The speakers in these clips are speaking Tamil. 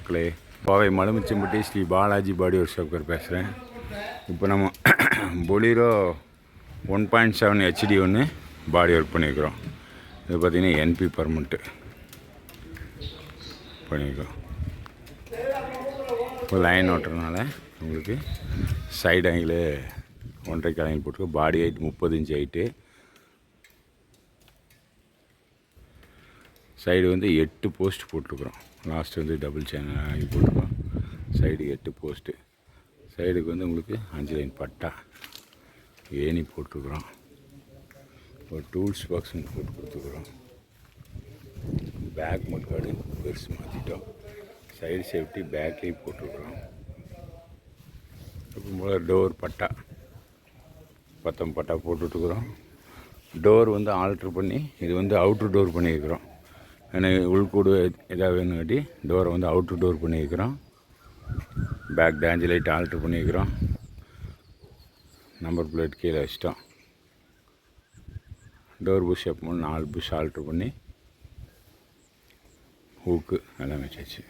மக்களே. கோவை மலுமிச்சம்பட்டி ஸ்ரீ பாலாஜி பாடி ஒர்க் ஷாப்கர் பேசுகிறேன். இப்போ நம்ம பொலீரோ 1.7 HD ஒன்று பாடி ஒர்க் பண்ணியிருக்கிறோம். இது பார்த்திங்கன்னா என்பி பர்மனெண்ட்டு பண்ணியிருக்கோம். இப்போ லைன் ஓட்டுறதுனால உங்களுக்கு சைடு ஆங்கிள் 1.5 ஆங்கிள் போட்டிருக்கோம். பாடி ஹைட் 30 இன்ச் ஹைட்டு. சைடு வந்து 8 போஸ்ட் போட்டிருக்குறோம். லாஸ்ட்டு வந்து டபுள் சேனல் ஆகி போட்டிருக்கோம். Side 8 post. சைடுக்கு வந்து உங்களுக்கு 5 லைன் பட்டா ஏணி போட்டிருக்குறோம். ஒரு டூல்ஸ் பாக்ஸ் போட்டு கொடுத்துக்குறோம். பேக் மட்காடு பெருசு மாற்றிட்டோம். Side safety பேக்லேயும் போட்டிருக்குறோம். இப்போ போல் டோர் பட்டா 19 பட்டா போட்டுட்ருக்குறோம். டோர் வந்து ஆல்ட்ரு பண்ணி இது வந்து அவுட்ரு டோர் பண்ணியிருக்கிறோம். எனக்கு உள்கூடு எதாவது வேணுங்காட்டி டோரை வந்து அவுட்ரு டோர் பண்ணியிருக்கிறோம். பேக் டேஞ்சர் லைட் ஆல்ட்ரு பண்ணியிருக்கிறோம். நம்பர் பிளேட் கீழே வச்சிட்டோம். டோர் புஷ் எப்போ 4 புஷ் ஆல்ட்ரு பண்ணி ஹூக்கு எல்லாம் வச்சாச்சு.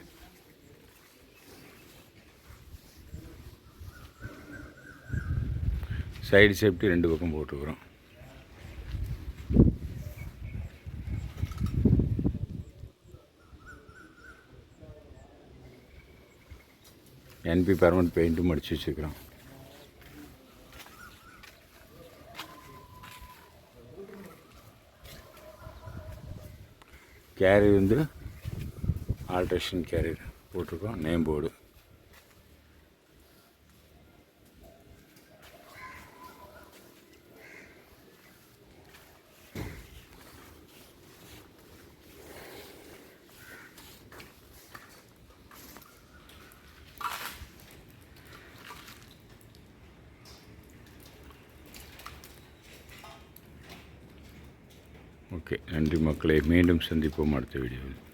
சைடு சேஃப்டி 2 பக்கம் போட்டுக்கிறோம். என்பி பர்மனெண்ட் பெயிண்ட்டும் அடித்து வச்சுருக்கிறோம். கேரியர் வந்து ஆல்ட்ரேஷன் கேரியர் போட்டிருக்கோம். Name board okay. நன்றி மக்களே. மீண்டும் சந்திப்போம் அடுத்த வீடியோவில்.